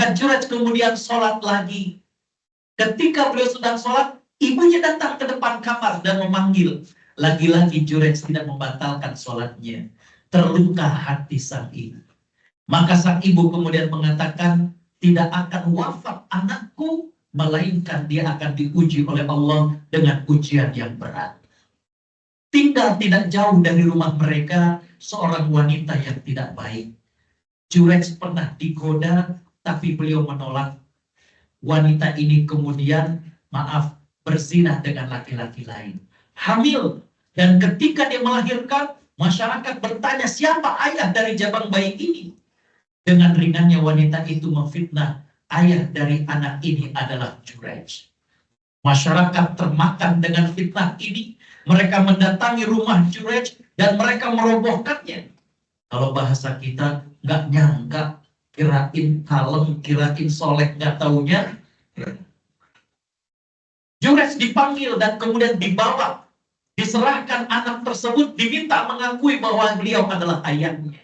Maka Jurayj kemudian sholat lagi. Ketika beliau sedang sholat, ibunya datang ke depan kamar dan memanggil. Lagi-lagi Jurayj tidak membatalkan sholatnya. Terluka hati sang ibu. Maka sang ibu kemudian mengatakan, tidak akan wafat anakku, melainkan dia akan diuji oleh Allah dengan ujian yang berat. Tinggal tidak jauh dari rumah mereka seorang wanita yang tidak baik. Jurayj pernah digoda, tapi beliau menolak. Wanita ini kemudian, berzina dengan laki-laki lain. Hamil. Dan ketika dia melahirkan, masyarakat bertanya, siapa ayah dari jabang bayi ini? Dengan ringannya wanita itu memfitnah, ayah dari anak ini adalah Jurayj. Masyarakat termakan dengan fitnah ini. Mereka mendatangi rumah Jurayj dan mereka merobohkannya. Kalau bahasa kita, nggak nyangka, kirain kalem, kirain soleh, nggak taunya. Jurayj dipanggil dan kemudian dibawa. Diserahkan anak tersebut, diminta mengakui bahwa beliau adalah ayahnya.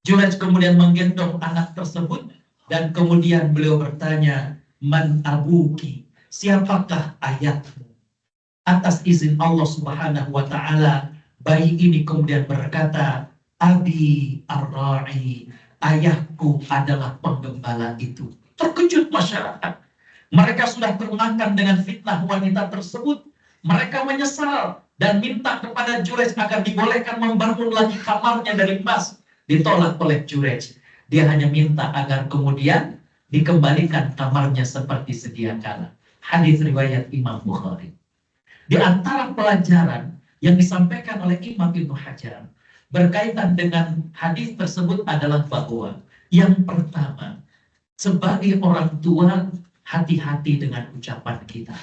Jurayj kemudian menggendong anak tersebut dan kemudian beliau bertanya, man abuki, siapakah ayahmu? Atas izin Allah Subhanahu wa Ta'ala, bayi ini kemudian berkata, abi ar-ra'i, ayahku adalah penggembala itu. Terkejut masyarakat. Mereka sudah termakan dengan fitnah wanita tersebut. Mereka menyesal dan minta kepada Jurayj agar dibolehkan membangun lagi kamarnya dari emas. Ditolak oleh Jurayj. Dia hanya minta agar kemudian dikembalikan kamarnya seperti sedia kala. Hadis riwayat Imam Bukhari. Di antara pelajaran yang disampaikan oleh Imam Ibnu Hajar berkaitan dengan hadis tersebut adalah bahwa yang pertama, sebagai orang tua, hati-hati dengan ucapan kita.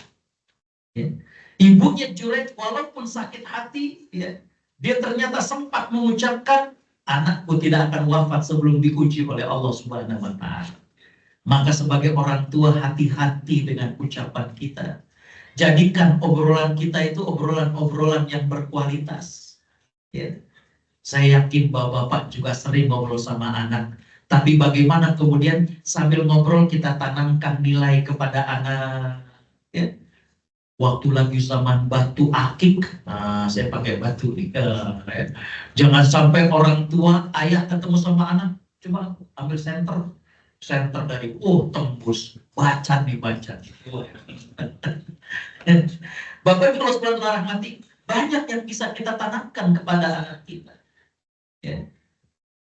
Ya. Ibunya Jurayj walaupun sakit hati, ya, dia ternyata sempat mengucapkan, anakku tidak akan wafat sebelum diuji oleh Allah Subhanahu wa Ta'ala. Maka sebagai orang tua, hati-hati dengan ucapan kita. Jadikan obrolan kita itu obrolan-obrolan yang berkualitas. Ya. Saya yakin bahwa Bapak juga sering ngobrol sama anak. Tapi bagaimana kemudian sambil ngobrol kita tanamkan nilai kepada anak. Ya. Waktu lagi zaman batu akik, saya pakai batu nih. Jangan sampai orang tua, ayah ketemu sama anak, coba ambil senter dari, tembus, baca nih baca. Bapak Ibu kalau rahmati, banyak yang bisa kita tanamkan kepada anak kita. Ya.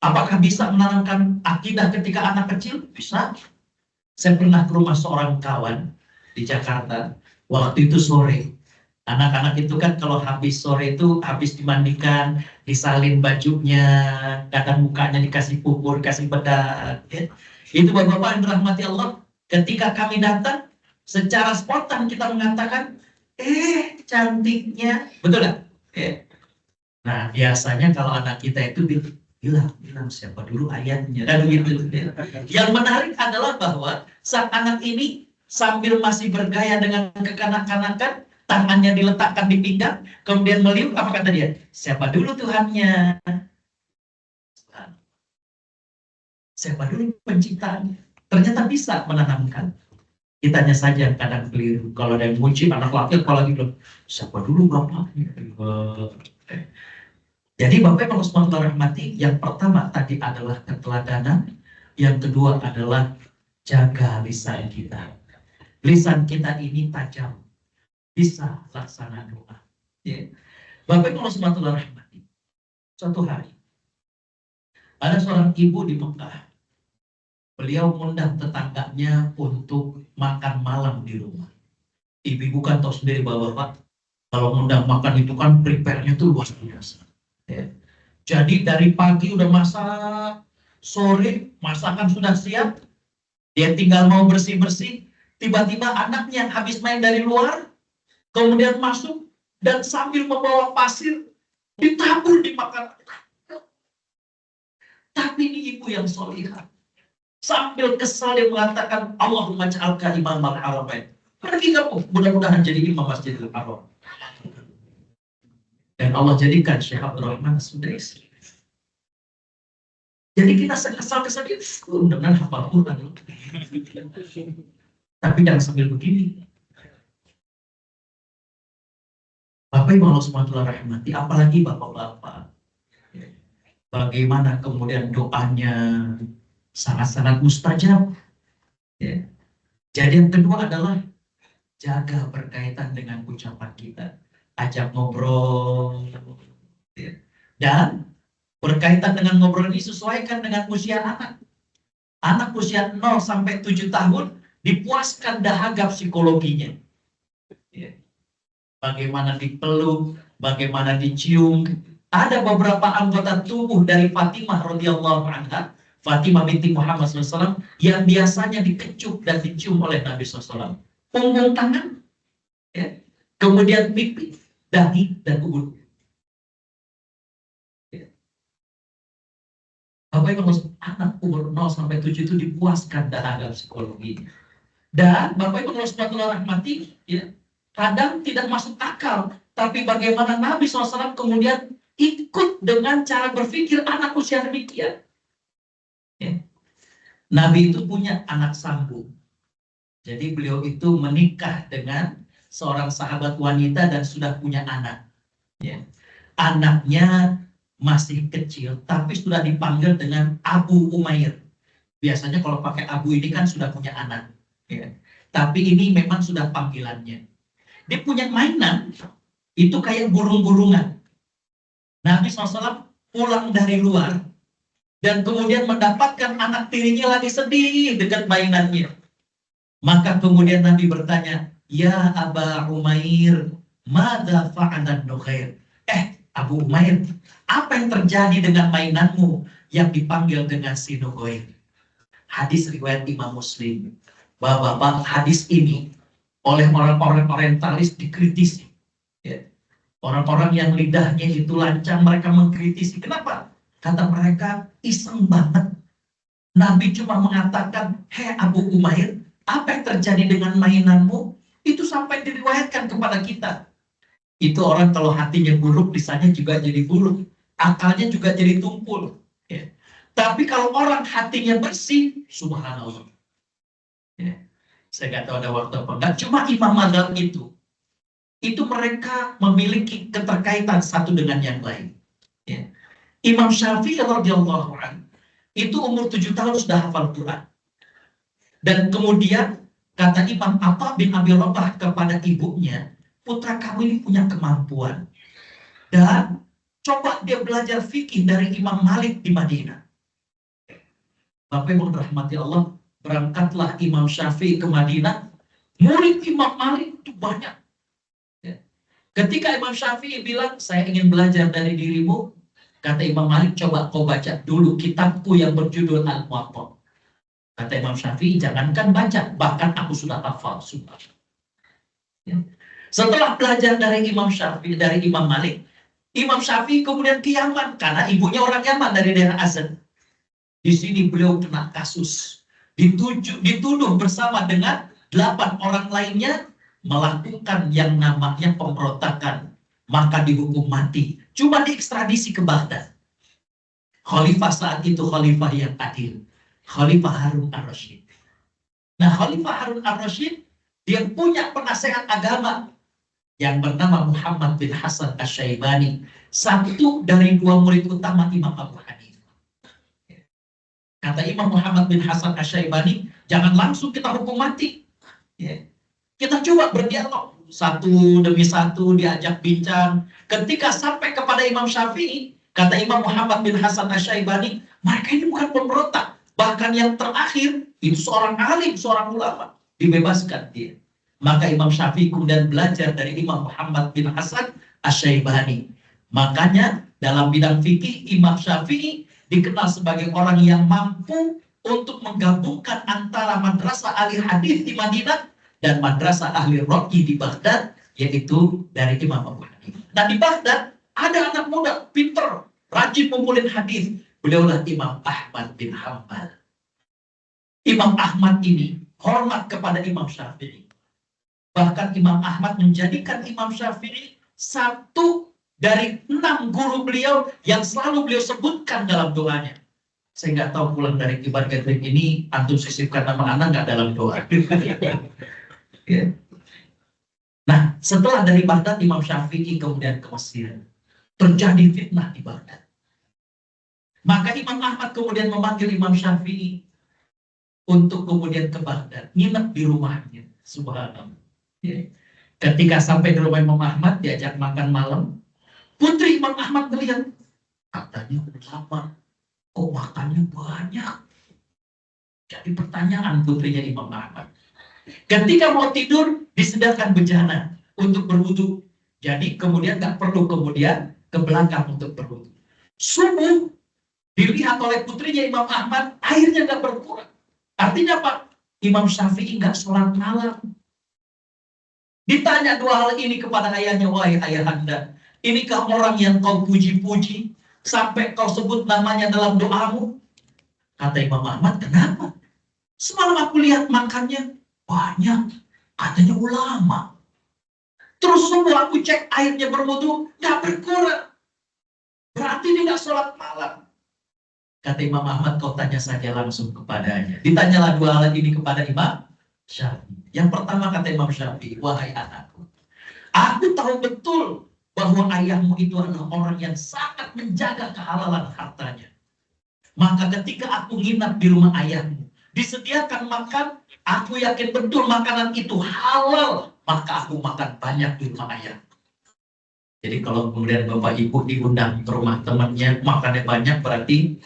Apakah bisa menanamkan akidah ketika anak kecil? Bisa. Saya pernah ke rumah seorang kawan di Jakarta. Waktu itu sore, anak-anak itu kan kalau habis sore itu habis dimandikan, disalin bajunya, kadang mukanya dikasih pupur, kasih bedak. Ya. Itu bapak-bapak yang dirahmati Allah. Ketika kami datang, secara spontan kita mengatakan, cantiknya, betul nggak? Ya. Nah biasanya kalau anak kita itu bilang siapa dulu ayahnya, kan gitu. Ya. Yang menarik adalah bahwa sang anak ini sambil masih bergaya dengan kekanak-kanakan, tangannya diletakkan di pinggang, kemudian meliuk, apa kata dia? Siapa dulu Tuhannya? Siapa dulu penciptaannya? Ternyata bisa menanamkan. Kitanya saja yang kadang keliru. Kalau ada yang muji anak laki, apalagi bilang, siapa dulu bapaknya? Jadi Bapak Ibu sekalian rahmati, yang pertama tadi adalah keteladanan, yang kedua adalah jaga lisan kita. Lisan kita ini tajam, bisa laksana doa. Ya. Bapak Ibu subhanahu rahmati. Suatu hari, ada seorang ibu di Mekah. Beliau mengundang tetangganya untuk makan malam di rumah. Ibu-ibu kan tahu sendiri Bapak, kalau mengundang makan itu kan prepare-nya tuh luar biasa. Ya. Jadi dari pagi udah masak, sore masakan sudah siap, dia tinggal mau bersih-bersih. Tiba-tiba anaknya habis main dari luar, kemudian masuk dan sambil membawa pasir ditabur di makanan. Tapi ini ibu yang solihah. Sambil kesal dia mengatakan, Allahumma ja'alka imam al-haramain. Pergi kamu, mudah-mudahan jadi imam Masjidil Haram. Dan Allah jadikan Syekh Abdurrahman As-Sudaisi. Jadi kita kesal-kesal, benar-benar hafal Quran. Tapi jangan sambil begini. Bapak Ibu Allah SWT rahmati, apalagi bapak-bapak. Bagaimana kemudian doanya sangat-sangat mustajab. Ya. Jadi yang kedua adalah jaga berkaitan dengan ucapan kita. Ajak ngobrol. Ya. Dan berkaitan dengan ngobrol ini sesuaikan dengan usia anak. Anak usia 0 sampai 7 tahun dipuaskan dahaga psikologinya. Ya. Bagaimana dipeluk, bagaimana dicium. Ada beberapa anggota tubuh dari Fatimah radhiyallahu anha, Fatimah binti Muhammad SAW, yang biasanya dikecup dan dicium oleh Nabi SAW. Punggung tangan, ya. Kemudian pipi, dahi, dan ubun. Ya. Bapak Ibu, anak umur 0 sampai 7 itu dipuaskan dahaga psikologi. Dan Bapak Ibu rahmati, ya, kadang tidak masuk akal, tapi bagaimana Nabi SAW kemudian ikut dengan cara berpikir anak usia demikian. Ya. Nabi itu punya anak sambung. Jadi beliau itu menikah dengan seorang sahabat wanita dan sudah punya anak. Ya. Anaknya masih kecil, tapi sudah dipanggil dengan Abu Umair. Biasanya kalau pakai Abu ini kan sudah punya anak. Ya. Tapi ini memang sudah panggilannya. Dia punya mainan, itu kayak burung-burungan. Nabi SAW pulang dari luar dan kemudian mendapatkan anak tirinya lagi sedih dekat mainannya. Maka kemudian Nabi bertanya, "Ya Aba Umair, madza fa'alan Nughair?" Abu Umair, apa yang terjadi dengan mainanmu yang dipanggil dengan si Nughair? Hadis riwayat Imam Muslim. Bahwa hadis ini oleh orang-orang orientalis dikritisi. Ya. Orang-orang yang lidahnya itu lancang, mereka mengkritisi. Kenapa? Kata mereka, iseng banget. Nabi cuma mengatakan, "Hei Abu Umair, apa yang terjadi dengan mainanmu?" Itu sampai diriwayatkan kepada kita. Itu orang kalau hatinya buruk, lisannya juga jadi buruk. Akalnya juga jadi tumpul. Ya. Tapi kalau orang hatinya bersih, subhanallah. Ya. Saya nggak tahu ada waktu apa enggak. Cuma Imam Madzhab itu mereka memiliki keterkaitan satu dengan yang lain. Ya. Imam Syafi'i radhiyallahu anhu itu umur 7 tahun sudah hafal Quran. Dan kemudian kata Imam Atha bin Abi Rabah kepada ibunya, "Putra kamu ini punya kemampuan. Dan coba dia belajar fikih dari Imam Malik di Madinah." Bapak Ibu rahmati Allah, berangkatlah Imam Syafi'i ke Madinah. Murid Imam Malik itu banyak. Ketika Imam Syafi'i bilang, "Saya ingin belajar dari dirimu," kata Imam Malik, "Coba kau baca dulu kitabku yang berjudul Al-Muwatta." Kata Imam Syafi'i, "Jangankan baca, bahkan aku sudah hafal." Ya. Setelah belajar dari Imam Syafi'i, dari Imam Malik, Imam Syafi'i kemudian ke Yaman, karena ibunya orang Yaman dari daerah Azad. Di sini beliau kena kasus. Dituduh bersama dengan 8 orang lainnya melakukan yang namanya pemberontakan, maka dihukum mati. Cuma diekstradisi ke Baghdad. Khalifah saat itu khalifah yang adil, Khalifah Harun ar-Rasyid. Nah, Khalifah Harun ar-Rasyid dia punya penasehat agama yang bernama Muhammad bin Hasan Asy-Syaibani, satu dari 2 murid utama Imam Abu Hanifah. Kata Imam Muhammad bin Hasan Asy-Syaibani, jangan langsung kita hukum mati. Ya. Kita coba berdialog, satu demi satu diajak bincang. Ketika sampai kepada Imam Syafi'i, kata Imam Muhammad bin Hasan Asy-Syaibani, mereka ini bukan pemberontak. Bahkan yang terakhir, itu seorang alim, seorang ulama. Dibebaskan dia. Maka Imam Syafi'i kemudian belajar dari Imam Muhammad bin Hasan Asy-Syaibani. Makanya dalam bidang fikih, Imam Syafi'i dikenal sebagai orang yang mampu untuk menggabungkan antara madrasah ahli hadis di Madinah dan madrasah ahli roqi di Baghdad, yaitu dari Imam Abu Hanifah. Nah, di Baghdad ada anak muda pinter, rajin ngumpulin hadis. Beliaulah Imam Ahmad bin Hanbal. Imam Ahmad ini hormat kepada Imam Syafi'i. Bahkan Imam Ahmad menjadikan Imam Syafi'i satu dari 6 guru beliau yang selalu beliau sebutkan dalam doanya. Saya nggak tahu pulang dari kibar gathering ini antum sisipkan nama anak nggak dalam doa. Ya. Nah, setelah dari Baghdad Imam Syafi'i kemudian ke Mesir. Terjadi fitnah di Baghdad. Maka Imam Ahmad kemudian memanggil Imam Syafi'i untuk kemudian ke Baghdad, nginep di rumahnya. Subhanallah. Ya. Ketika sampai di rumah Imam Ahmad, diajak makan malam. Putri Imam Ahmad melihat, katanya lama, kok makannya banyak. Jadi pertanyaan putrinya Imam Ahmad. Ketika mau tidur, disediakan bejana untuk berwudu. Jadi kemudian nggak perlu kemudian ke belakang untuk berwudu. Subuh, dilihat oleh putrinya Imam Ahmad, airnya nggak berkurang. Artinya apa? Imam Syafi'i nggak sholat malam. Ditanya dua hal ini kepada ayahnya, wahai ayahanda, inikah orang yang kau puji-puji sampai kau sebut namanya dalam doamu? Kata Imam Ahmad, kenapa? Semalam aku lihat makannya banyak, katanya ulama. Terus subuh aku cek airnya berwudu, nggak berkurang. Berarti dia nggak sholat malam. Kata Imam Ahmad, kau tanya saja langsung kepadanya. Ditanyalah dua hal ini kepada Imam Syafi'i. Yang pertama kata Imam Syafi'i, wahai anakku, aku tahu betul bahwa ayahmu itu adalah orang yang sangat menjaga kehalalan hartanya. Maka ketika aku nginap di rumah ayahmu, disediakan makan, aku yakin betul makanan itu halal, maka aku makan banyak di rumah ayah. Jadi kalau kemudian Bapak Ibu diundang ke rumah temannya, makannya banyak, berarti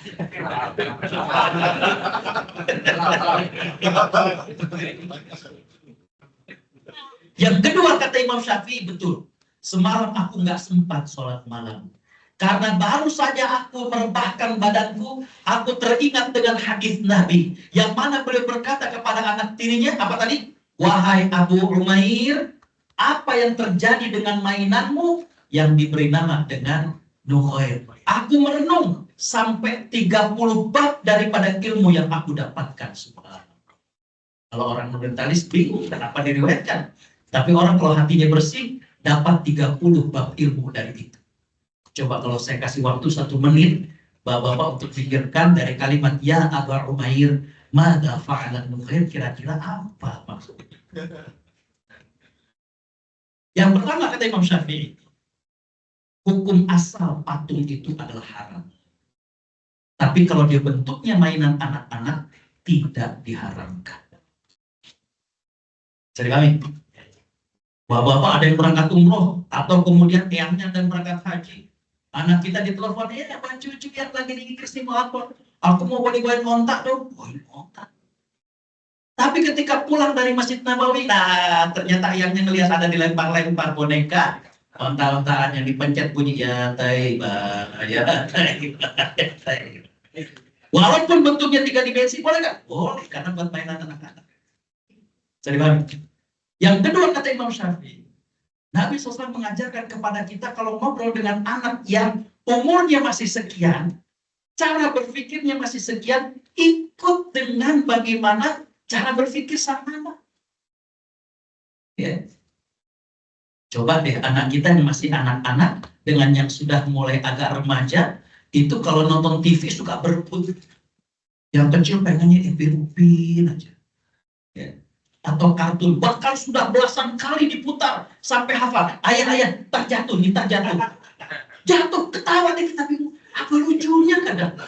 yang kedua kata Imam Syafi'i, betul, semalam aku nggak sempat sholat malam. Karena baru saja aku merebahkan badanku, aku teringat dengan hadis Nabi, yang mana beliau berkata kepada anak tirinya, apa tadi? Wahai Abu Umair, apa yang terjadi dengan mainanmu yang diberi nama dengan Nukhair? Aku merenung sampai 30 bab daripada ilmu yang aku dapatkan. Kalau orang fundamentalis bingung kenapa diriwayatkan. Tapi orang kalau hatinya bersih, dapat 30 bab ilmu dari itu. Coba kalau saya kasih waktu 1 menit, Bapak-bapak untuk pikirkan dari kalimat ya Abu Umair, mada fa'alan Nukhair, kira-kira apa maksudnya? Yang pertama kata Imam Syafi'i, hukum asal patung itu adalah haram. Tapi kalau dia bentuknya mainan anak-anak, tidak diharamkan. Jadi kami, bapak-bapak ada yang berangkat umroh, atau kemudian eyangnya ada yang berangkat haji. Anak kita ditelepon, ya Pak cucu yang lagi di Inggris nih mau lapor. Aku mau bawain ontak dong. Bawain ontak. Tapi ketika pulang dari Masjid Nabawi, nah ternyata eyangnya ngelihat ada dilempar-lempar boneka. Ontak-ontakan yang dipencet bunyi ya Taiba, ya Taiba, ya Taiba. Walaupun bentuknya 3 dimensi, boleh nggak? Boleh, karena buat mainan anak-anak. Jadi yang kedua kata Imam Syafi'i, Nabi SAW mengajarkan kepada kita kalau ngobrol dengan anak yang umurnya masih sekian, cara berpikirnya masih sekian, ikut dengan bagaimana cara berpikir sang anak. Ya. Coba deh anak kita yang masih anak-anak dengan yang sudah mulai agak remaja, itu kalau nonton TV suka berebut. Yang kecil pengennya Upin aja. Ya. Atau kartun, bahkan sudah belasan kali diputar sampai hafal. Ayah, tak jatuh nih, tak jatuh. Jatuh, ketawa deh kita bingung. Apa lucunya kadang?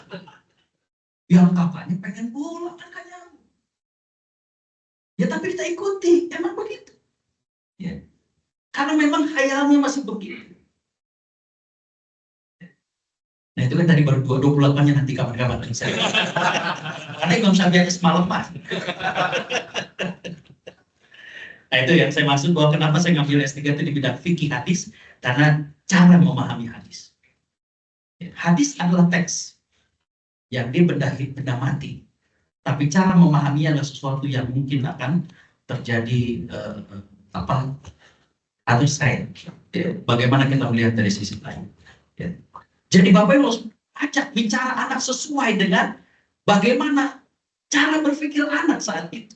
Yang kakaknya pengen bola kan kayaknya. Ya tapi kita ikuti, emang begitu. Ya. Karena memang khayalnya masih begitu. Nah itu kan tadi baru 28-nya nanti kapan-kapan. Karena Imam Syafi'i semalam mas. Nah itu yang saya maksud bahwa kenapa saya ngambil S3 itu di bidang fikih hadis, karena cara memahami hadis. Hadis adalah teks yang dia benda mati, tapi cara memahaminya adalah sesuatu yang mungkin akan terjadi atau saya. Bagaimana kita melihat dari sisi lain. Ya. Jadi Bapak Ibu harus ajak bicara anak sesuai dengan bagaimana cara berpikir anak saat itu.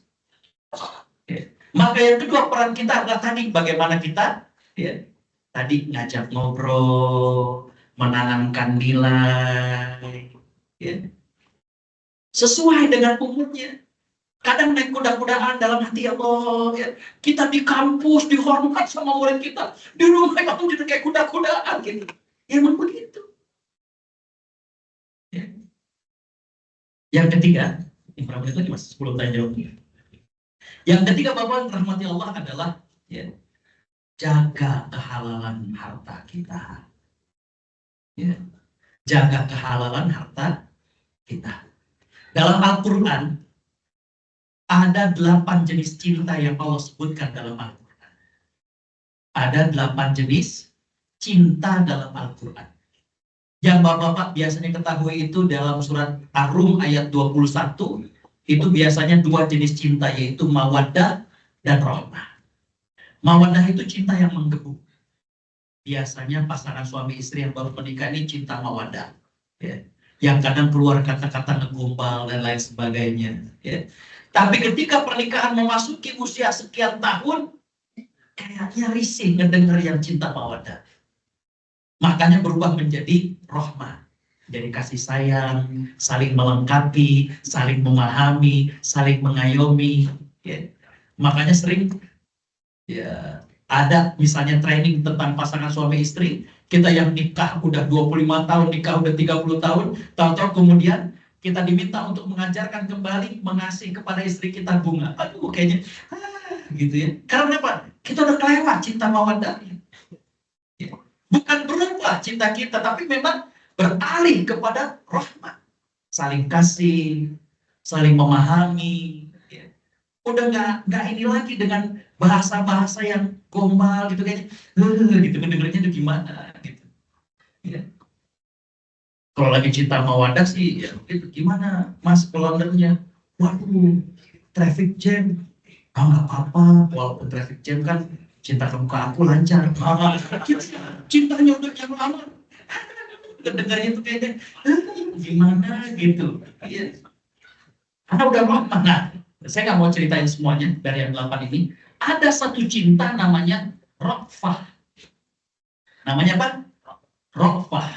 Ya. Maka yang kedua peran kita adalah tadi bagaimana kita ya, tadi ngajak ngobrol, menanamkan nilai, ya. sesuai dengan umurnya. Kadang naik kuda-kudaan dalam hati Allah, ya. Kita di kampus dihormat sama murid kita, di rumah kamu juga kayak kuda-kudaan gitu. Ya, emang begitu. Ya. Yang ketiga, ini berapa menit lagi mas? 10 tanya jawab. Yang ketiga Bapak rahmati Allah adalah ya, jaga kehalalan harta kita. Ya. Jaga kehalalan harta kita. Dalam Al-Quran ada 8 jenis cinta yang Allah sebutkan dalam Al-Quran. Ada 8 jenis cinta dalam Al-Quran. Yang Bapak-Bapak biasanya ketahui itu dalam surat Ar-Rum ayat 21, itu biasanya 2 jenis cinta, yaitu mawaddah dan rahmah. Mawaddah itu cinta yang menggebu. Biasanya pasangan suami istri yang baru menikah ini cinta mawaddah. Ya. Yang kadang keluar kata-kata ngegombal dan lain sebagainya. Ya. Tapi ketika pernikahan memasuki usia sekian tahun, kayaknya risih ngedengar yang cinta mawaddah. Makanya berubah menjadi rahmah. Jadi kasih sayang, saling melengkapi, saling memahami, saling mengayomi. Ya. Makanya sering ya ada misalnya training tentang pasangan suami istri, kita yang nikah udah 25 tahun, nikah udah 30 tahun, tahu-tahu kemudian kita diminta untuk mengajarkan kembali mengasihi kepada istri kita bunga. Aduh, kayaknya gitu ya. Karena apa? Kita udah kelewat cinta mawaddah. Ya. Bukan berubah cinta kita, tapi memang beralih kepada rahmat. Saling kasih, saling memahami. Ya. Udah nggak ini lagi dengan bahasa-bahasa yang gombal gitu kayaknya. Gitu mendengarnya itu gimana gitu. Ya. Kalau lagi cinta mawaddah sih, ya itu gimana mas pelondernya? Waduh, traffic jam. Ah nggak apa-apa, walaupun traffic jam kan cinta kamu ke aku lancar. Cintanya udah yang lama. Dengarnya tuh kayaknya gimana gitu. Iya. Karena udah lama. Nah, saya nggak mau ceritain semuanya dari yang 8 ini. Ada satu cinta namanya Ra'fah. Namanya apa? Ra'fah.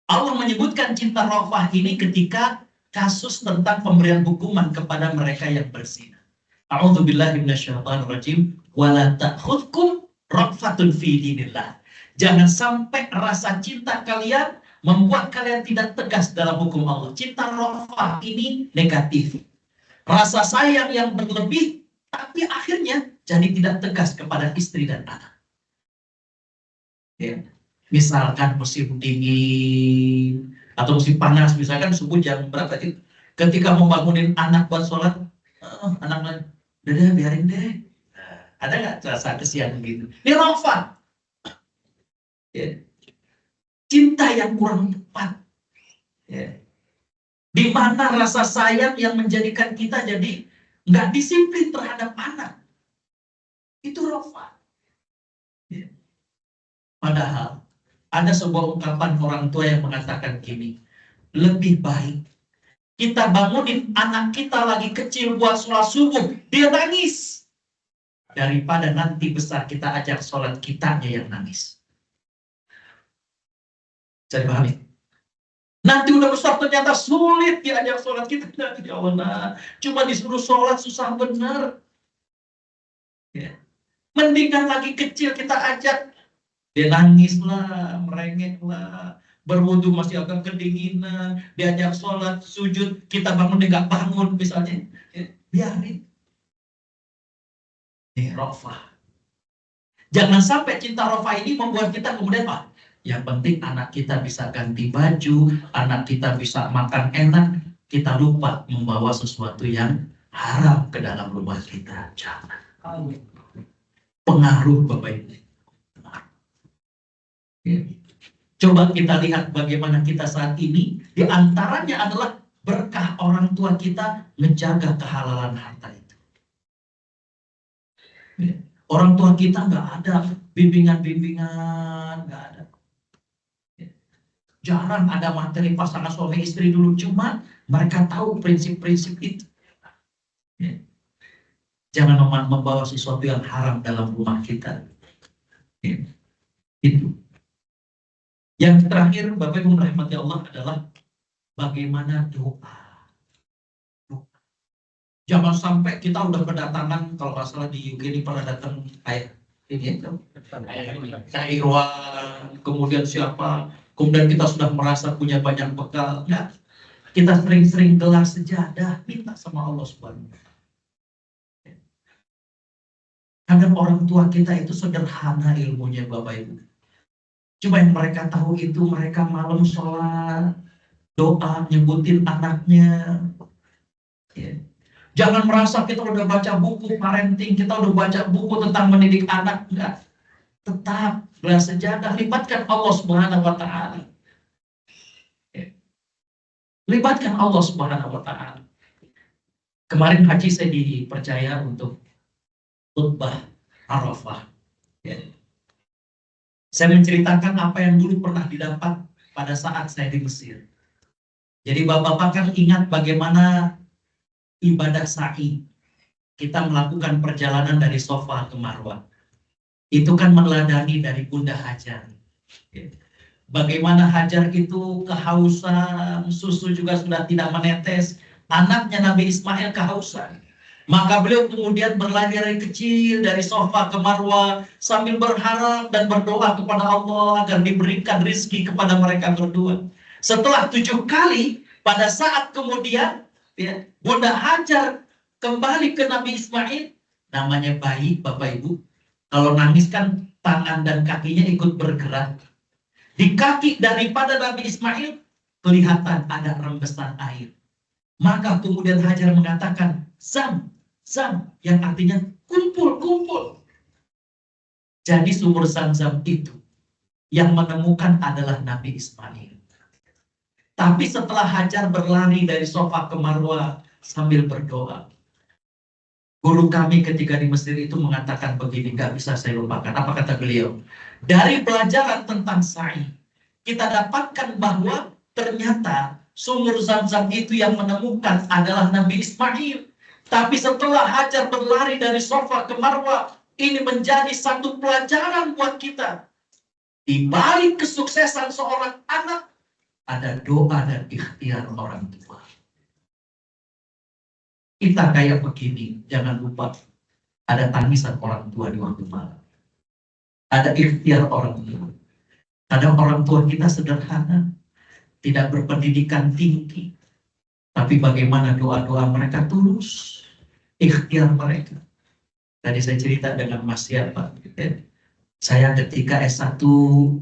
Allah menyebutkan cinta Ra'fah ini ketika kasus tentang pemberian hukuman kepada mereka yang berzina. A'udzubillahi minasyaitonirrajim. Wala ta'khudkum ra'fatun fi dinillah. Jangan sampai rasa cinta kalian membuat kalian tidak tegas dalam hukum Allah. Cinta Ra'fah ini negatif. Rasa sayang yang berlebih, tapi akhirnya jadi tidak tegas kepada istri dan anak. Ya. Misalkan musim dingin atau musim panas, misalkan subuh jam berapa itu, ketika membangunin anak buat sholat, anak lain, udah biarin deh. Ada nggak rasa kesian gitu? Ini Ra'fah. Ya. Cinta yang kurang tepat. Ya. Di mana rasa sayang yang menjadikan kita jadi nggak disiplin terhadap anak. Itu Ra'fah. Ya. Padahal ada sebuah ungkapan orang tua yang mengatakan gini, lebih baik kita bangunin anak kita lagi kecil buat sholat subuh, dia nangis, daripada nanti besar kita ajak sholat kitanya yang nangis. Saya pahami? Nanti udah besar ternyata sulit diajak sholat kita. Ya Allah, nah, cuma disuruh sholat susah bener. Ya. Mendingan lagi kecil kita ajak, dia nangis lah, merengek lah, berwudu masih agak kedinginan, diajak sholat, sujud, kita bangun dia nggak bangun misalnya, ya, biarin. Ini Ra'fah. Jangan sampai cinta Ra'fah ini membuat kita kemudian yang penting anak kita bisa ganti baju, anak kita bisa makan enak, kita lupa membawa sesuatu yang haram ke dalam rumah kita. Jangan. Pengaruh Bapak Ibu. Ya. Coba kita lihat bagaimana kita saat ini, di antaranya adalah berkah orang tua kita menjaga kehalalan harta itu. Ya. Orang tua kita nggak ada bimbingan-bimbingan, nggak ada. Ya. Jarang ada materi pasangan suami istri dulu, cuma mereka tahu prinsip-prinsip itu. Ya. Jangan membawa sesuatu yang haram dalam rumah kita. Ya. Itu. Yang terakhir, Bapak Ibu rahmati Allah, adalah bagaimana doa. Jangan sampai kita udah kedatangan, kalau nggak salah di UK ini pernah datang kayak ini Irwan, kemudian siapa, kemudian kita sudah merasa punya banyak bekal. Nah, kita sering-sering gelar sejadah, minta sama Allah Subhanahu. Kadang orang tua kita itu sederhana ilmunya Bapak Ibu. Cuma yang mereka tahu itu mereka malam sholat, doa, nyebutin anaknya. Ya. Jangan merasa kita udah baca buku parenting, kita udah baca buku tentang mendidik anak. Enggak. Tetap gelar sejadah, libatkan Allah Subhanahu wa Ta'ala. Ya. Libatkan Allah Subhanahu wa Ta'ala. Kemarin haji saya dipercaya untuk khutbah Arafah. Ya. Saya menceritakan apa yang dulu pernah didapat pada saat saya di Mesir. Jadi Bapak-bapak kan ingat bagaimana ibadah sa'i. Kita melakukan perjalanan dari Safa ke Marwah. Itu kan meneladani dari Bunda Hajar. Bagaimana Hajar itu kehausan, susu juga sudah tidak menetes. Anaknya Nabi Ismail kehausan. Maka beliau kemudian berlari dari kecil dari Safa ke Marwah sambil berharap dan berdoa kepada Allah agar diberikan rizki kepada mereka berdua. Setelah 7 kali, pada saat kemudian ya, Bunda Hajar kembali ke Nabi Ismail, namanya bayi Bapak Ibu, kalau nangis kan tangan dan kakinya ikut bergerak. Di kaki daripada Nabi Ismail kelihatan ada rembesan air. Maka kemudian Hajar mengatakan, Zam, Zam, yang artinya kumpul, kumpul. Jadi sumur Zam-Zam itu yang menemukan adalah Nabi Ismail. Tapi setelah Hajar berlari dari Safa ke Marwah sambil berdoa, guru kami ketika di Mesir itu mengatakan begini, nggak bisa saya lupakan. Apa kata beliau? Dari pelajaran tentang sa'i, kita dapatkan bahwa ternyata sumur Zam-Zam itu yang menemukan adalah Nabi Ismail. Tapi setelah Hajar berlari dari Safa ke Marwah, ini menjadi satu pelajaran buat kita. Di balik kesuksesan seorang anak, ada doa dan ikhtiar orang tua. Kita kayak begini, jangan lupa ada tangisan orang tua di waktu malam. Ada ikhtiar orang tua. Kadang orang tua kita sederhana, tidak berpendidikan tinggi, tapi bagaimana doa-doa mereka tulus, ikhtiar mereka. Tadi saya cerita dengan Mas siapa, saya ketika S1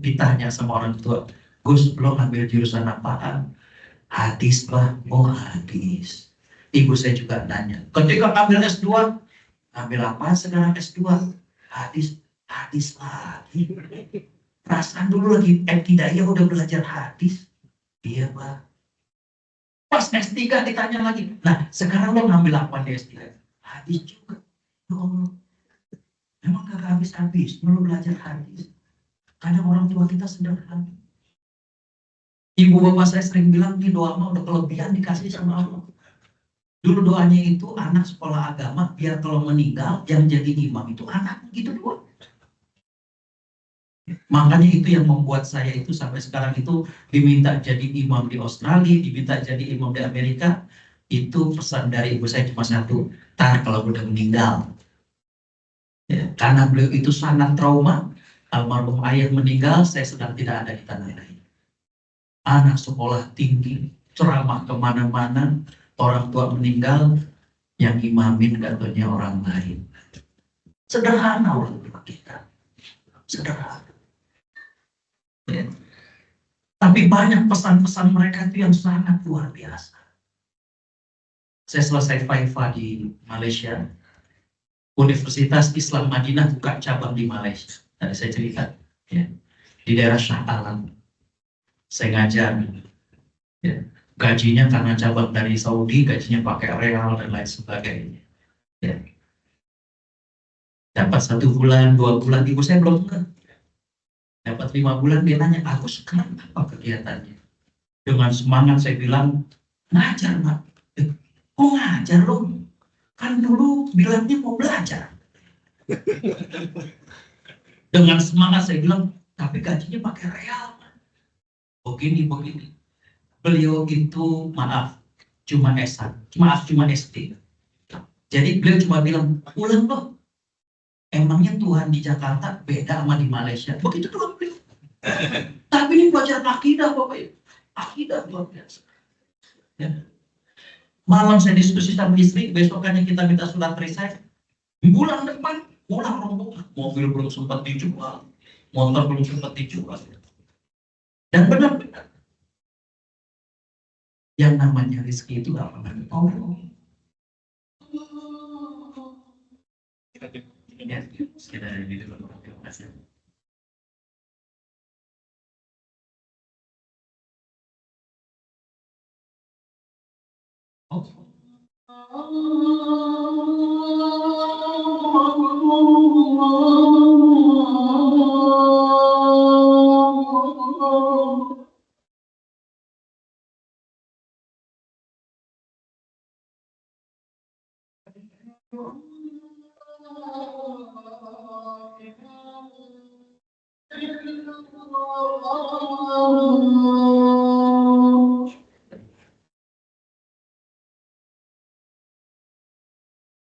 ditanya sama orang tua, Gus, belum ambil jurusan apaan? Hadis, Pak. Oh, hadis. Ibu saya juga nanya, ketika ambil S2, ambil apa sekarang S2? Hadis, hadis lagi. Perasaan dulu lagi ibtidaiyah udah belajar hadis. Iya, Pak. Pas S3 ditanya lagi, nah sekarang lo ngambil apa di S3? Hadis juga. Ya Allah, memang gak habis-habis lo belajar hadis. Kadang orang tua kita sederhana. Ibu bapak saya sering bilang, di doa mah udah kelebihan dikasih sama Allah. Dulu doanya itu anak sekolah agama, biar kalau meninggal yang jadi imam itu anak gitu doang. Makanya itu yang membuat saya itu sampai sekarang itu diminta jadi imam di Australia, diminta jadi imam di Amerika. Itu pesan dari ibu saya cuma satu, tar kalau udah meninggal. Ya, karena beliau itu sangat trauma, almarhum ayah meninggal, saya sedang tidak ada di tanah air. Anak sekolah tinggi, ceramah kemana-mana, orang tua meninggal, yang imamin katanya orang lain. Sederhana orang tua kita, sederhana. Ya. Tapi banyak pesan-pesan mereka itu yang sangat luar biasa. Saya selesai FIFA di Malaysia, Universitas Islam Madinah buka cabang di Malaysia. Tadi saya cerita, ya, di daerah Shah Alam. Saya ngajar, ya. Gajinya karena cabang dari Saudi, gajinya pakai real dan lain sebagainya. Ya. Dapat 1 bulan, 2 bulan, ibu saya belum enggak. Dapat 5 bulan, dia nanya, aku sekarang apa kegiatannya? Dengan semangat saya bilang, ngajar, Mak. Kok ngajar lo? Kan dulu bilangnya mau belajar. Dengan semangat saya bilang, tapi gajinya pakai real. Begini. Beliau itu maaf, cuma S1, cuma SD. Jadi beliau cuma bilang, pulang loh. Emangnya Tuhan di Jakarta beda sama di Malaysia? Begitu doang beliau. Tapi ini pelajaran akidah Bapak Ibu. Akidah luar biasa. Ya. Malam saya diskusi sama istri, besokannya kita minta surat resign. Bulan depan pulang rombongan. Mobil belum sempat dijual, motor belum sempat dijual. Dan benar-benar yang namanya rezeki itu gak pernah ditolong. Ya, sekitar ini dulu. Terima kasih.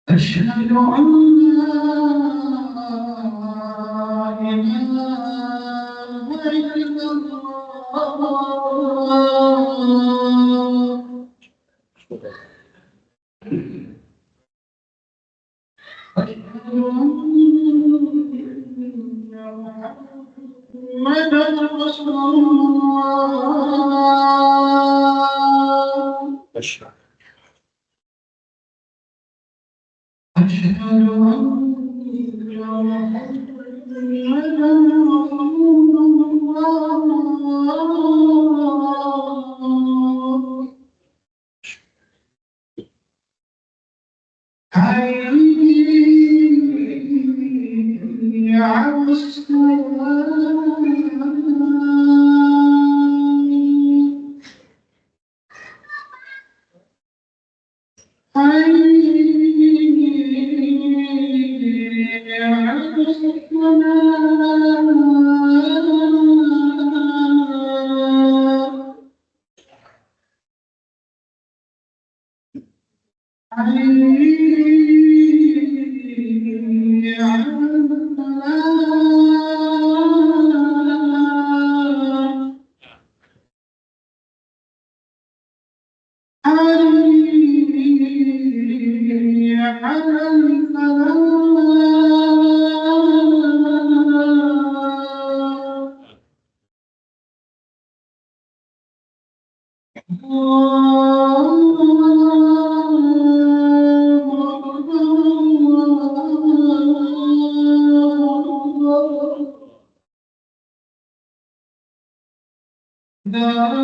أشهد أن لا إله إلا الله أشهد أن محمدا رسول الله أشهد أن محمدا رسول الله حي على الصلاة حي على الصلاة حي على الفلاح حي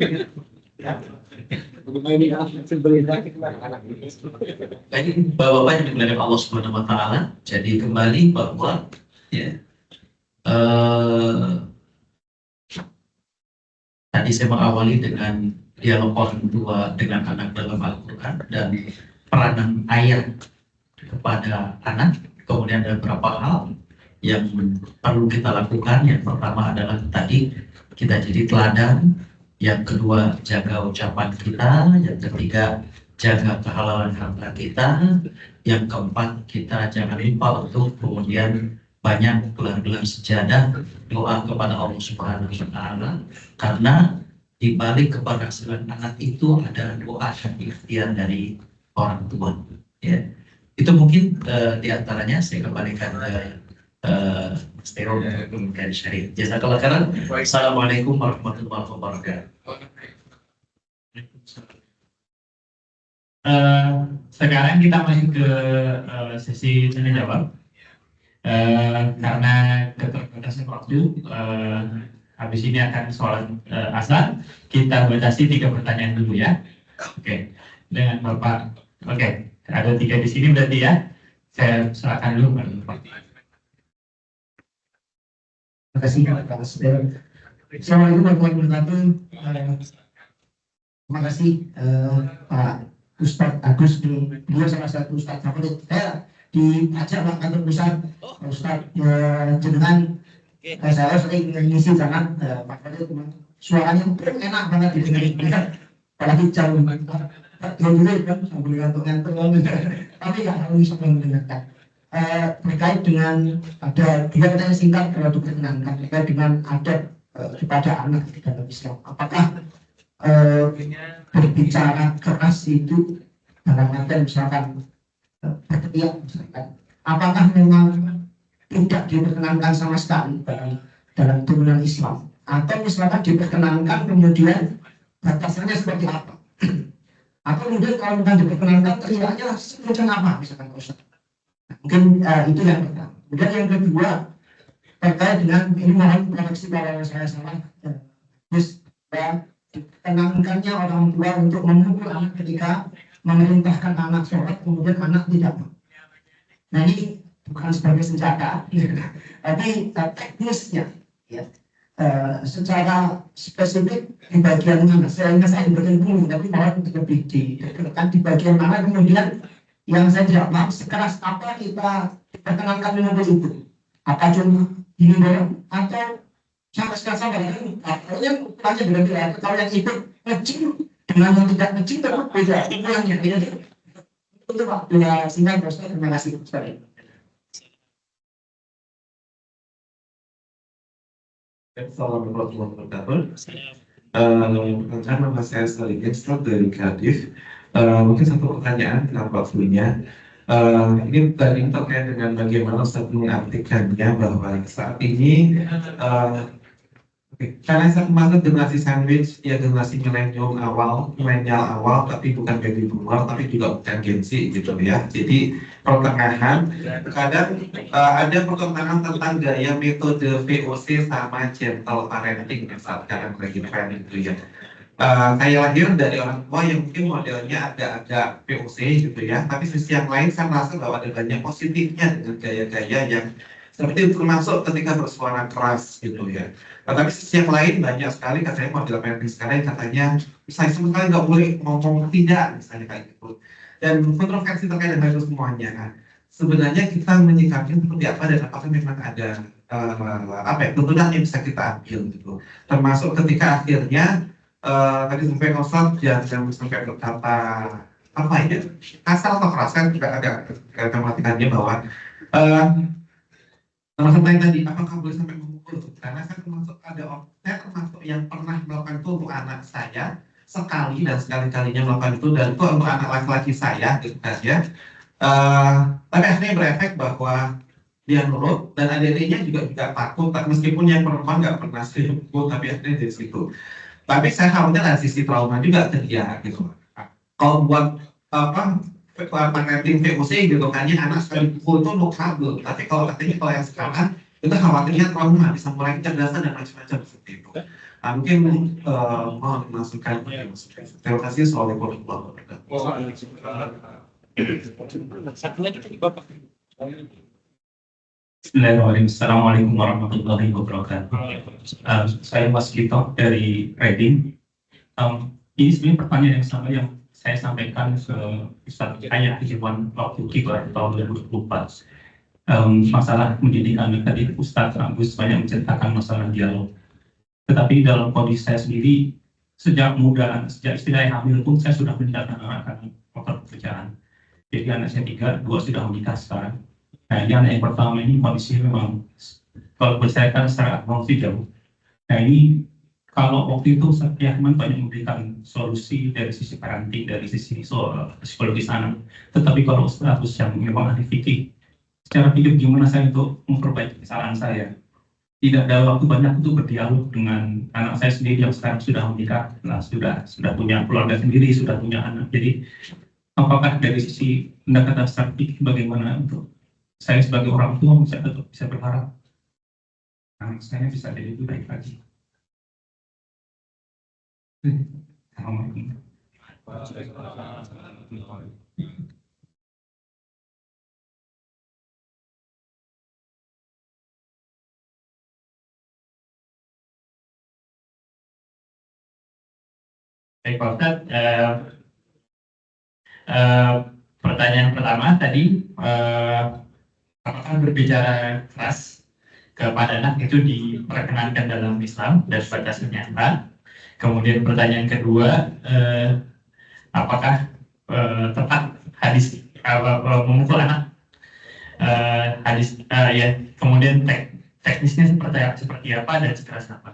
على الفلاح لا إله إلا Baik, Bapak-Bapak yang dimuliakan Allah Subhanahu wa taala. Jadi kembali bahwa ya tadi saya mengawali dengan dialog orang tua dengan anak dalam Al-Qur'an dan peranan ayah kepada anak. Kemudian ada beberapa hal yang perlu kita lakukan. Yang pertama adalah tadi kita jadi teladan, yang kedua jaga ucapan kita, yang ketiga jaga kehalalan harta kita, yang keempat kita jangan lupa untuk kemudian banyak gelar-gelar sejadah, doa kepada Allah Subhanahu wa taala, karena di balik keberhasilan anak itu ada doa dan ikhtiar dari orang tua. Ya. Itu mungkin diantaranya saya kembalikan Mas Tero untuk kemudian syariah. Jazakallah khairan. Assalamualaikum warahmatullahi wabarakatuh. Sekarang kita masuk ke sesi tanya jawab. Karena keterbatasan waktu, habis ini akan sholat asar. Kita batasi 3 pertanyaan dulu ya. Oke, dengan Bapak. Oke, ada 3 di sini berarti ya. Saya serahkan dulu Pak. Terima kasih Pak Saudara. Assalamualaikum warahmatullahi wabarakatuh. Terima kasih Pak Ustadz Agus, beliau salah satu Ustadz favorit. Saya diajak Pak kantor pusat Ustadz jenengan. Saya sering mengisi sangat Pak Fadil, suaranya enak banget didengar, apalagi jauh dulu kan sambil ngantuk-ngantuk, tapi nggak harus sambil mendengarkan. Terkait dengan ada dua pertanyaan singkat kalau diperkenankan terkait dengan adab kepada anak di dalam Islam. Apakah berbicara keras itu dalam arti misalkan berteriak misalkan, apakah memang tidak diperkenankan sama sekali dalam turunan Islam, atau misalkan diperkenankan kemudian batasannya seperti apa? Atau kemudian kalau bukan diperkenankan teriaknya semacam apa misalkan Ustaz? Mungkin itu yang pertama. Kemudian yang kedua terkait dengan ini, mohon koreksi kalau saya salah, terus ditenangkannya orang tua untuk memukul anak ketika memerintahkan anak sholat kemudian anak tidak mau. Nah ini bukan sebagai senjata, tapi teknisnya, ya, secara spesifik di bagian mana? Saya bertemu, tapi mohon lebih ditekankan di bagian mana kemudian yang saya tidak paham sekeras apa kita diperkenankan memukul itu. Apa cuma ini doang atau sampai kalau yang ukurannya berbeda, kalau yang itu kecil dengan yang tidak kecil tetap beda ukurannya. Itu Pak, bila singkat Ustaz, terima kasih. Assalamualaikum warahmatullahi wabarakatuh. Perkenalkan, nama saya Salim Ekstrak dari Cardiff. Mungkin satu pertanyaan kenapa waktunya. Ini tadi terkait dengan bagaimana Ustaz mengartikannya bahwa saat ini karena saya masuk generasi sandwich, ya generasi milenial awal, tapi bukan baby boomer, tapi juga bukan Gen Z gitu ya. Jadi pertengahan, kadang ada pertentangan tentang gaya metode VOC sama gentle parenting yang saat sekarang lagi tren gitu ya. Saya lahir dari orang tua yang mungkin modelnya agak-agak VOC gitu ya, tapi sisi yang lain saya merasa bahwa ada banyak positifnya dengan gaya-gaya yang seperti itu, termasuk ketika bersuara keras gitu ya. Tapi sisi yang lain banyak sekali katanya model parenting sekarang katanya saya sama sekali nggak boleh ngomong tidak misalnya kayak gitu. Dan kontroversi terkait dengan itu semuanya. Nah, sebenarnya kita menyikapi seperti apa dan apakah memang ada tuntutan yang bisa kita ambil gitu. Termasuk ketika akhirnya tadi sampai konsol jangan sampai berkata apa ya kasar atau keras kan juga ada tematikannya bahwa satu yang tadi apakah boleh sampai memukul, karena saya termasuk yang pernah melakukan itu untuk anak saya sekali dan sekali-kalinya melakukan itu, dan itu untuk anak laki-laki saya gitu kan ya. Tapi akhirnya berefek bahwa dia nurut dan adik-adiknya juga takut, meskipun yang perempuan nggak pernah saya pukul, tapi akhirnya dari situ. Tapi saya khawatir ada sisi trauma juga ke dia gitu. Kalau buat parenting VOC gitu kan ya, anak sekali pukul itu mau kabel, tapi kalau katanya kalau yang sekarang kita khawatirnya trauma bisa mulai kecerdasan dan macam-macam seperti itu. Mungkin mohon masukan. Terima kasih. Assalamualaikum warahmatullahi wabarakatuh. Satu lagi tadi Bapak. Bismillahirrahmanirrahim. Assalamualaikum warahmatullahi wabarakatuh. Saya Mas Kito dari Reading. Ini sebenarnya pertanyaan yang sama yang saya sampaikan ke Ustadz Ayat Ikhwan waktu kita tahun 2024. Masalah pendidikan tadi Ustadz Agus banyak menceritakan masalah dialog. Tetapi dalam kondisi saya sendiri, sejak istri saya hamil pun saya sudah mendatangkan pekerjaan. Jadi anak saya 3, 2 sudah menikah sekarang. Nah, ini anak yang pertama ini kondisi memang kalau berdasarkan secara abnormal jauh. Nah ini kalau waktu itu Ustadz Yahman banyak memberikan solusi dari sisi parenting, dari sisi psikologis anak. Tetapi kalau Ustadz yang memang ahli fikih, secara fikih gimana saya untuk memperbaiki kesalahan saya? Tidak ada waktu banyak untuk berdialog dengan anak saya sendiri yang sekarang sudah menikah, sudah punya keluarga sendiri, sudah punya anak. Jadi apakah dari sisi pendekatan strategi bagaimana untuk saya sebagai orang tua bisa berharap anak saya bisa jadi lebih baik lagi? Assalamualaikum. Baik Pak Ustadz, pertanyaan pertama tadi, apakah berbicara keras kepada anak itu diperkenankan dalam Islam dan batas nyata? Kemudian pertanyaan kedua, apakah tepat hadis memukul anak? Ya, kemudian teknisnya seperti apa dan sekeras apa?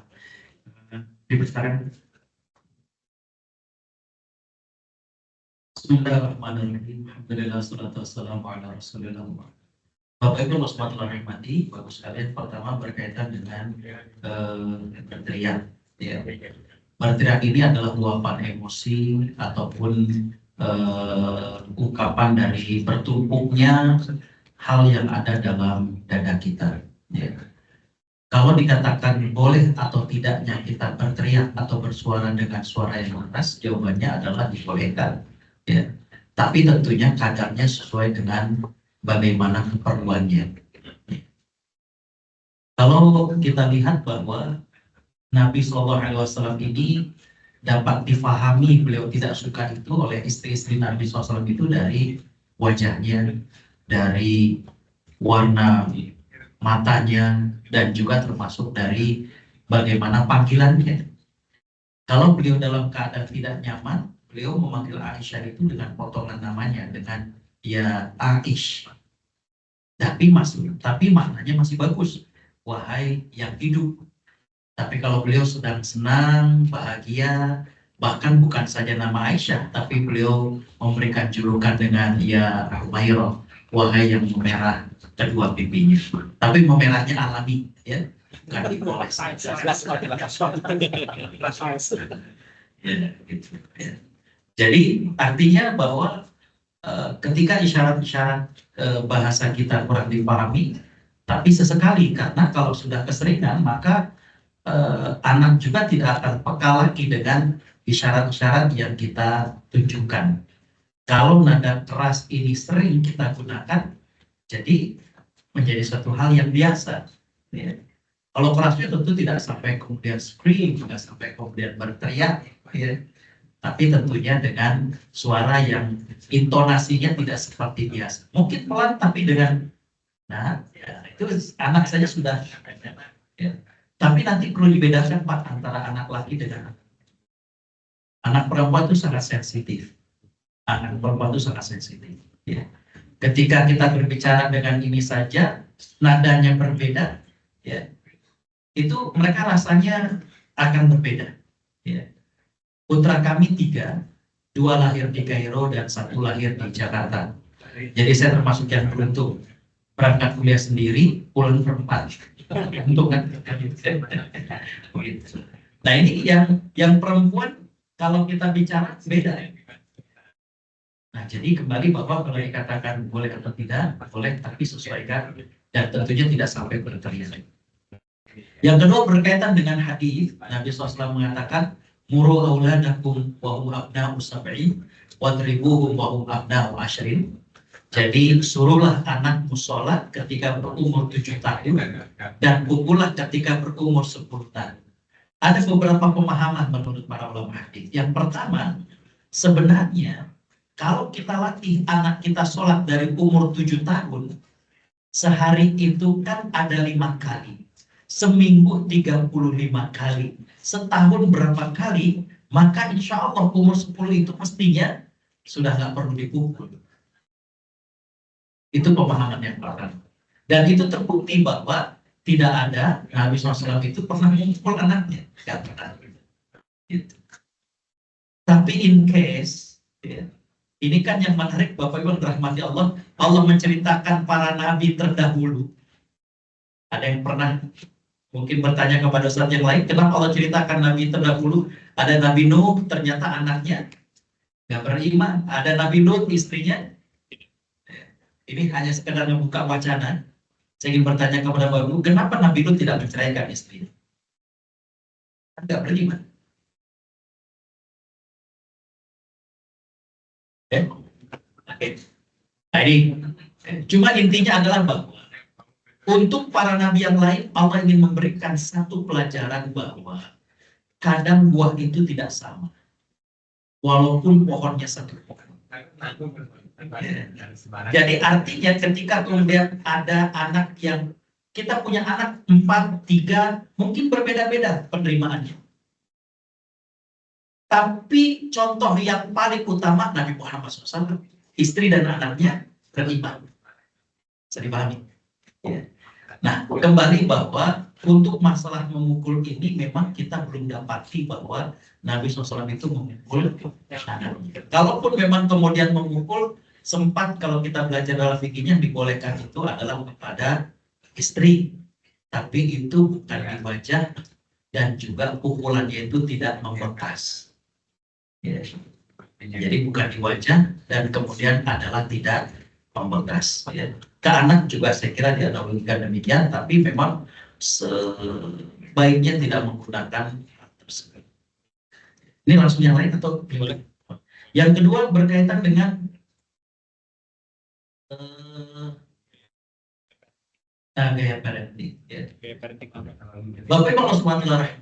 Dipersilakan. Bismillahirrahmanirrahim. Alhamdulillah, salatu wassalamu ala rasulillah. Bapak Ibu warahmatullahi wabarakatuh. Bagus sekalian. Pertama berkaitan dengan berteriak. Ya. Berteriak ini adalah luapan emosi ataupun ungkapan dari bertumpuknya hal yang ada dalam dada kita. Ya. Kalau dikatakan boleh atau tidaknya kita berteriak atau bersuara dengan suara yang keras, jawabannya adalah dibolehkan. Ya. Tapi tentunya kadarnya sesuai dengan bagaimana keperluannya. Kalau kita lihat bahwa Nabi SAW ini dapat difahami beliau tidak suka itu oleh istri-istri Nabi SAW itu dari wajahnya, dari warna matanya, dan juga termasuk dari bagaimana panggilannya. Kalau beliau dalam keadaan tidak nyaman, beliau memanggil Aisyah itu dengan potongan namanya, dengan ya Aish. Tapi maknanya masih bagus. Wahai yang hidup. Tapi kalau beliau sedang senang, bahagia, bahkan bukan saja nama Aisyah, tapi beliau memberikan julukan dengan ya Humairah, wahai yang memerah kedua pipinya. Tapi memerahnya alami, ya, bukan dipoles. Ya, gitu, ya. Jadi artinya bahwa ketika isyarat-isyarat bahasa kita kurang dipahami, tapi sesekali, karena kalau sudah keseringan maka anak juga tidak akan peka lagi dengan isyarat-isyarat yang kita tunjukkan. Kalau nada keras ini sering kita gunakan, jadi menjadi suatu hal yang biasa. Ya. Kalau kerasnya tentu tidak sampai kemudian scream, tidak sampai kemudian berteriak, ya. Tapi tentunya dengan suara yang intonasinya tidak seperti biasa. Mungkin pelan tapi dengan, nah ya, itu anak saja sudah. Ya. Tapi nanti perlu dibedakan Pak antara anak laki dengan anak perempuan itu sangat sensitif. Anak perempuan itu sangat sensitif. Ya. Ketika kita berbicara dengan ini saja, nadanya berbeda, ya, itu mereka rasanya akan berbeda. Ya. Putra kami 3, 2 lahir di Kairo dan 1 lahir di Jakarta. Jadi saya termasuk yang beruntung. Berangkat kuliah sendiri, pulang berempat. Untung kan? Nah ini yang perempuan kalau kita bicara beda. Nah jadi kembali bahwa kalau dikatakan boleh atau tidak, boleh tapi sesuaikan dan tentunya tidak sampai berteriak. Yang kedua berkaitan dengan hadis, Nabi SAW mengatakan, muru auladakum wa hum abna'u sab'in wadribuhum wa hum abna'u ashrin. Jadi suruhlah anakmu sholat ketika berumur 7 tahun dan pukullah ketika berumur 10 tahun. Ada beberapa pemahaman menurut para ulama hadis. Yang pertama, sebenarnya kalau kita latih anak kita sholat dari umur 7 tahun, sehari itu kan ada 5 kali. Seminggu 35 kali. Setahun berapa kali, maka insya Allah umur 10 itu mestinya sudah nggak perlu dipukul. Itu pemahaman yang pertama. Dan itu terbukti bahwa tidak ada Nabi SAW itu pernah memukul anaknya. Nggak pernah. Gitu. Tapi in case, ya, ini kan yang menarik Bapak Ibu rahmati Allah, Allah menceritakan para nabi terdahulu. Ada yang pernah mungkin bertanya kepada Ustaz yang lain, kenapa Allah ceritakan nabi terdahulu? Ada Nabi Nuh, ternyata anaknya nggak beriman. Ada Nabi Nuh, istrinya. Ini hanya sekedar membuka wacana. Saya ingin bertanya kepada Bapak Ibu, kenapa Nabi Nuh tidak menceraikan istrinya? Nggak beriman. Okay. Nah ini, cuma intinya adalah bahwa untuk para nabi yang lain, Allah ingin memberikan satu pelajaran bahwa kadang buah itu tidak sama. walaupun pohonnya satu. Jadi artinya ketika kemudian ada anak yang kita punya anak 4, 3, mungkin berbeda-beda penerimaannya. Tapi contoh yang paling utama Nabi Muhammad SAW, istri dan anaknya terima. Bisa dipahami? Ya. Nah, kembali bahwa untuk masalah memukul ini memang kita belum dapati bahwa Nabi SAW itu memukul anaknya. Kalaupun memang kemudian memukul, sempat kalau kita belajar dalam fikihnya dibolehkan itu adalah kepada istri, tapi itu bukan di wajah dan juga pukulannya itu tidak membekas. Ya. Jadi bukan di wajah dan kemudian adalah tidak membekas. Ya. Ke anak juga saya kira dianalogikan demikian, tapi memang sebaiknya tidak menggunakan hal tersebut. Ini langsung yang lain atau boleh? Yang kedua berkaitan dengan gaya parenting. Ya. Gaya parenting. Bapak Ibu Allah SWT